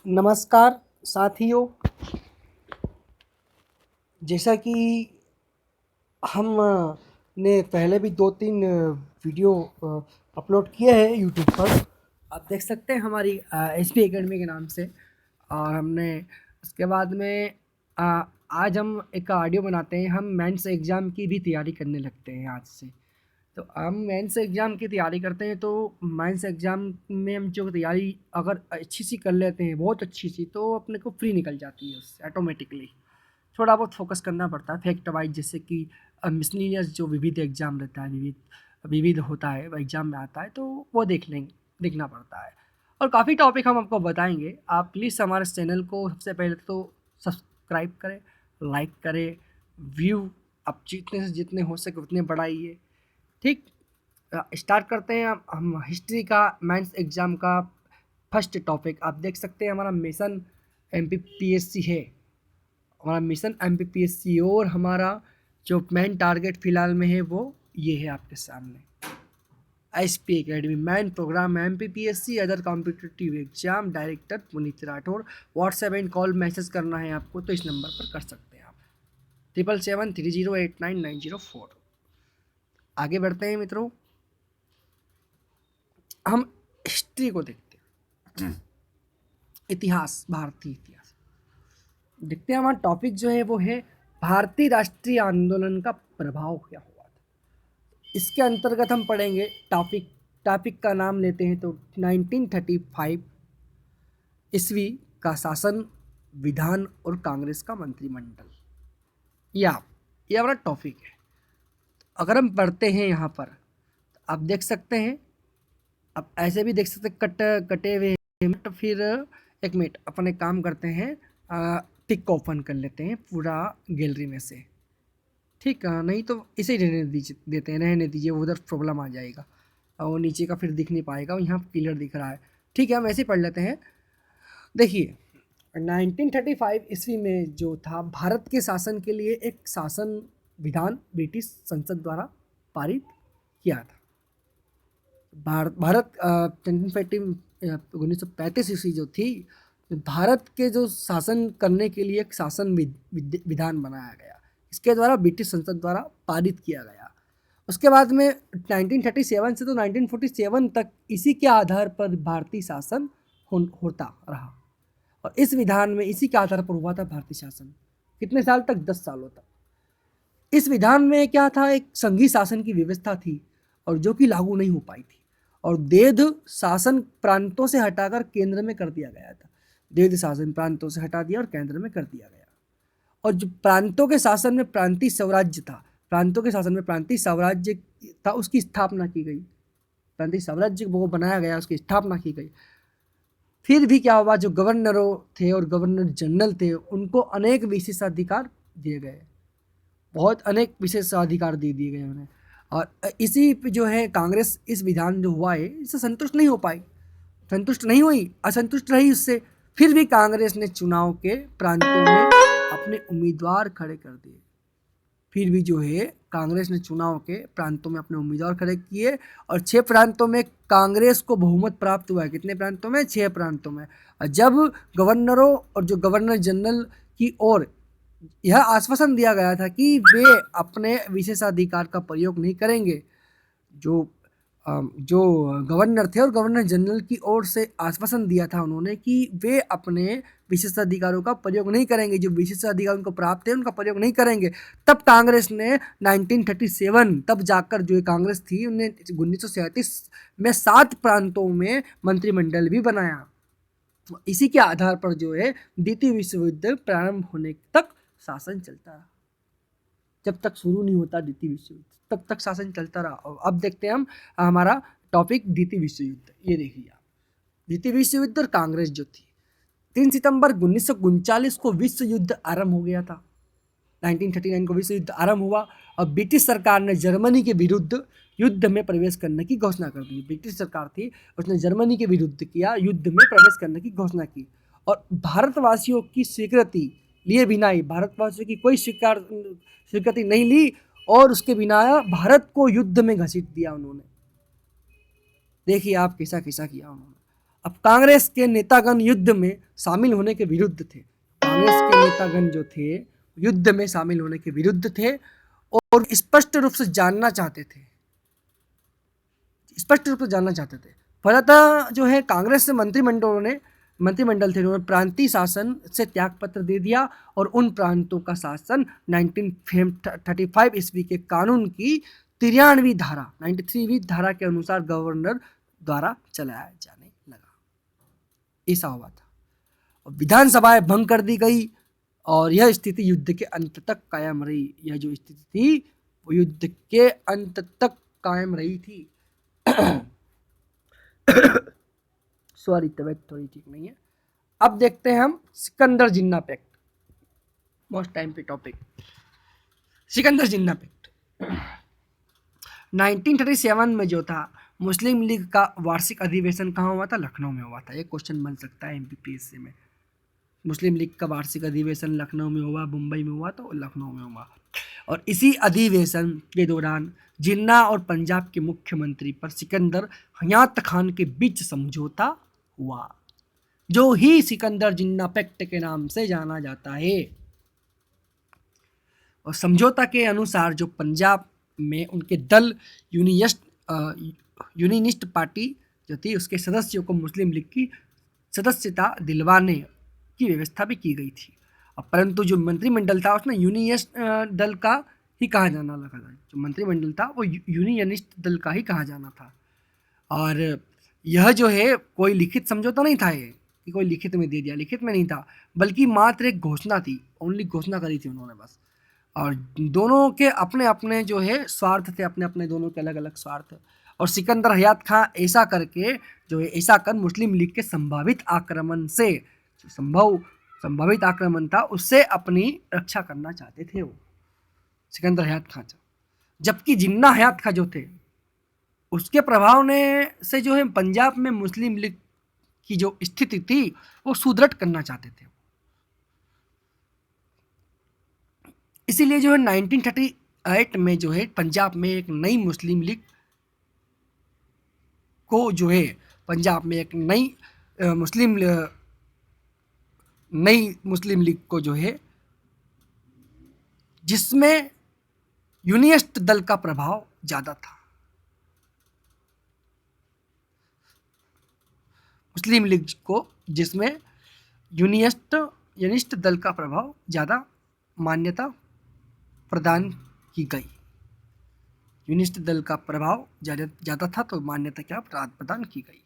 नमस्कार साथियों। जैसा कि हम ने पहले भी 2-3 वीडियो अपलोड किए हैं यूट्यूब पर, आप देख सकते हैं हमारी एसपी एकेडमी के नाम से। और हमने उसके बाद में आज हम एक ऑडियो बनाते हैं। हम मेंस एग्ज़ाम की भी तैयारी करने लगते हैं आज से। तो हम मेंस एग्ज़ाम की तैयारी करते हैं, तो मेंस एग्ज़ाम में हम जो तैयारी अगर अच्छी सी कर लेते हैं, बहुत अच्छी सी, तो अपने को फ्री निकल जाती है उससे ऑटोमेटिकली। थोड़ा बहुत फोकस करना पड़ता है फैक्ट वाइज, जैसे कि मिसलिनियस जो विविध एग्ज़ाम रहता है, विविध होता है, वो एग्ज़ाम में आता है, तो वो देखना पड़ता है। और काफ़ी टॉपिक हम आपको बताएंगे। आप प्लीज़ हमारे चैनल को सबसे पहले तो सब्सक्राइब करें, लाइक करें, व्यू आप जितने से जितने हो सके उतने बढ़ाइए। ठीक, स्टार्ट करते हैं। हम हिस्ट्री का मेंस एग्ज़ाम का फर्स्ट टॉपिक आप देख सकते हैं। हमारा मिशन MPPSC है, हमारा मिशन MPPSC। और हमारा जो मेन टारगेट फ़िलहाल में है वो ये है आपके सामने, SP academy main program MPPSC other competitive exam, director Puneet Rathore. WhatsApp and call message करना है आपको तो इस नंबर पर कर सकते हैं आप, 7773089904। आगे बढ़ते हैं मित्रों, हम हिस्ट्री को देखते हैं। इतिहास, भारतीय इतिहास देखते हैं। हमारा टॉपिक जो है वो है भारतीय राष्ट्रीय आंदोलन का प्रभाव क्या हुआ था। इसके अंतर्गत हम पढ़ेंगे टॉपिक का नाम लेते हैं तो 1935 ईस्वी का शासन, विधान और कांग्रेस का मंत्रिमंडल। ये हमारा टॉपिक है। अगर हम पढ़ते हैं यहाँ पर तो आप देख सकते हैं, आप ऐसे भी देख सकते कटे हुए हैं। तो फिर एक मिनट अपन एक काम करते हैं, टिक को ओपन कर लेते हैं पूरा गैलरी में से। ठीक है, नहीं तो इसे रहने दीजिए, उधर प्रॉब्लम आ जाएगा और वो नीचे का फिर दिख नहीं पाएगा, यहाँ क्लियर दिख रहा है। ठीक है, हम ऐसे ही पढ़ लेते हैं। देखिए 1935 ईस्वी में जो था, भारत के शासन के लिए एक शासन विधान ब्रिटिश संसद द्वारा पारित किया था। भारत 1935 ईस्वी जो थी, भारत के जो शासन करने के लिए एक शासन विधान बनाया गया, इसके द्वारा ब्रिटिश संसद द्वारा पारित किया गया। उसके बाद में 1937 से तो 1947 तक इसी के आधार पर भारतीय शासन होता रहा। और इस विधान में इसी के आधार पर हुआ था भारतीय शासन। कितने साल तक? 10 सालों तक। इस विधान में क्या था, एक संघीय शासन की व्यवस्था थी और जो कि लागू नहीं हो पाई थी, और देद शासन प्रांतों से हटाकर केंद्र में कर दिया गया था। देद शासन प्रांतों से हटा दिया और केंद्र में कर दिया गया। और जो प्रांतों के शासन में प्रांतीय स्वराज्य था, प्रांतों के शासन में प्रांतीय स्वराज्य था, उसकी स्थापना की गई। प्रांतीय स्वराज्य वो बनाया गया, उसकी स्थापना की गई। फिर भी क्या हुआ, जो गवर्नरों थे और गवर्नर जनरल थे, उनको अनेक विशेषाधिकार दिए गए, बहुत अनेक विशेषाधिकार दे दिए गए उन्हें। और इसी पे जो है कांग्रेस इस विधान जो हुआ है इससे संतुष्ट नहीं हो पाई, संतुष्ट नहीं हुई, असंतुष्ट रही उससे। फिर भी कांग्रेस ने चुनाव के प्रांतों में अपने उम्मीदवार खड़े कर दिए। फिर भी जो है कांग्रेस ने चुनाव के प्रांतों में अपने उम्मीदवार खड़े किए और 6 प्रांतों में कांग्रेस को बहुमत प्राप्त हुआ है। कितने प्रांतों में? 6 प्रांतों में। और जब गवर्नरों और जो गवर्नर जनरल की ओर यह आश्वासन दिया गया था कि वे अपने विशेषाधिकार का प्रयोग नहीं करेंगे, जो गवर्नर थे और गवर्नर जनरल की ओर से आश्वासन दिया था उन्होंने कि वे अपने विशेषाधिकारों का प्रयोग नहीं करेंगे, जो विशेषाधिकार उनको प्राप्त है उनका प्रयोग नहीं करेंगे, तब कांग्रेस ने 1937 तब जाकर जो कांग्रेस थी उन्हें 1937 में 7 प्रांतों में मंत्रिमंडल भी बनाया। इसी के आधार पर जो है द्वितीय विश्व युद्ध प्रारंभ होने तक शासन चलता रहा। जब तक शुरू नहीं होता द्वितीय विश्व युद्ध तब तक शासन चलता रहा। और अब देखते हैं हम हमारा टॉपिक द्वितीय विश्व युद्ध। ये देखिए आप, द्वितीय विश्व युद्ध और कांग्रेस जो थी, 3 सितंबर 1939 को विश्व युद्ध आरंभ हो गया था। 1939 को विश्व युद्ध आरंभ हुआ और ब्रिटिश सरकार ने जर्मनी के विरुद्ध युद्ध में प्रवेश करने की घोषणा कर दी। ब्रिटिश सरकार थी, उसने जर्मनी के विरुद्ध किया, युद्ध में प्रवेश करने की घोषणा की। और भारतवासियों की स्वीकृति लिए बिना ही, भारतवासियों की कोई स्वीकृति नहीं ली और उसके बिना भारत को युद्ध में घसीट दिया उन्होंने। देखिए आप कैसा कैसा किया उन्होंने। अब कांग्रेस के नेतागण युद्ध में शामिल होने के विरुद्ध थे। कांग्रेस के नेतागण जो थे युद्ध में शामिल होने के विरुद्ध थे और स्पष्ट रूप से जानना चाहते थे, फलतः जो है कांग्रेस से मंत्रिमंडल थे, उन्होंने प्रांतीय शासन से त्यागपत्र दे दिया और उन प्रांतों का शासन 1935 ईस्वी के कानून की 93वीं धारा के अनुसार गवर्नर द्वारा चलाया जाने लगा। ऐसा हुआ था और विधानसभाएं भंग कर दी गई और यह स्थिति युद्ध के अंत तक कायम रही। यह जो स्थिति थी वो युद्ध के अंत तक कायम रही थी। सॉरी, तबीयत थोड़ी ठीक नहीं है। अब देखते हैं हम सिकंदर जिन्ना पैक्ट, मोस्ट टाइम पे टॉपिक। सिकंदर जिन्ना पैक्ट 1937 में जो था मुस्लिम लीग का वार्षिक अधिवेशन कहाँ हुआ था? लखनऊ में हुआ था। ये क्वेश्चन बन सकता है एमपीपीएससी में। मुस्लिम लीग का वार्षिक अधिवेशन लखनऊ में हुआ, मुंबई में हुआ तो लखनऊ में हुआ। और इसी अधिवेशन के दौरान जिन्ना और पंजाब के मुख्यमंत्री पर सिकंदर हयात खान के बीच समझौता हुआ, जो ही सिकंदर जिन्ना पैक्ट के नाम से जाना जाता है। और समझौता के अनुसार जो पंजाब में उनके दल यूनियनिस्ट पार्टी जो थी उसके सदस्यों को मुस्लिम लीग की सदस्यता दिलवाने की व्यवस्था भी की गई थी। परंतु जो मंत्रिमंडल था उसमें यूनियनिस्ट दल का ही कहा जाना लगा था। जो मंत्रिमंडल था वो यूनियनिस्ट दल का ही कहा जाना था। और यह जो है कोई लिखित समझौता नहीं था, ये कि कोई लिखित में दे दिया, लिखित में नहीं था, बल्कि मात्र एक घोषणा थी। ओनली घोषणा करी थी उन्होंने बस। और दोनों के अपने अपने जो है स्वार्थ थे, अपने अपने दोनों के अलग अलग स्वार्थ। और सिकंदर हयात खां ऐसा करके जो है ऐसा कर मुस्लिम लीग के संभावित आक्रमण से, जो संभावित आक्रमण था उससे अपनी रक्षा करना चाहते थे वो सिकंदर हयात खां। जबकि जिन्ना हयात खां जो थे उसके प्रभाव ने से जो है पंजाब में मुस्लिम लीग की जो स्थिति थी वो सुदृढ़ करना चाहते थे। इसीलिए जो है 1938 में जो है पंजाब में एक नई मुस्लिम लीग को जो है पंजाब में एक नई मुस्लिम लीग को जो है जिसमें यूनियनिस्ट दल का प्रभाव ज़्यादा था। मुस्लिम लीग को जिसमें यूनियनिस्ट दल का प्रभाव ज़्यादा मान्यता प्रदान की गई। यूनियनिस्ट दल का प्रभाव ज़्यादा था तो मान्यता क्या प्रदान की गई।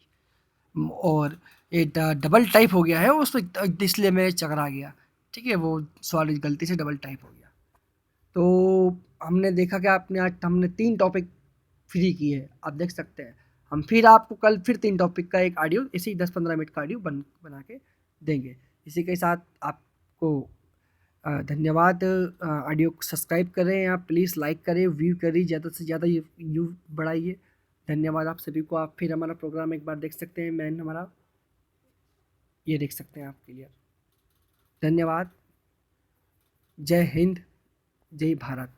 और ये डबल टाइप हो गया है उस इसलिए मैं चकरा गया, ठीक है, वो सॉरी गलती से डबल टाइप हो गया। तो हमने देखा कि हमने 3 टॉपिक फ्री किए हैं, आप देख सकते हैं। हम फिर आपको कल फिर 3 टॉपिक का एक ऑडियो इसी 10-15 मिनट का ऑडियो बना के देंगे। इसी के साथ आपको धन्यवाद। ऑडियो को सब्सक्राइब करें, आप प्लीज़ लाइक करें, व्यू करिए, ज़्यादा से ज़्यादा ये व्यू बढ़ाइए। धन्यवाद आप सभी को। आप फिर हमारा प्रोग्राम एक बार देख सकते हैं, मैन हमारा ये देख सकते हैं आप क्लियर। धन्यवाद। जय हिंद, जय भारत।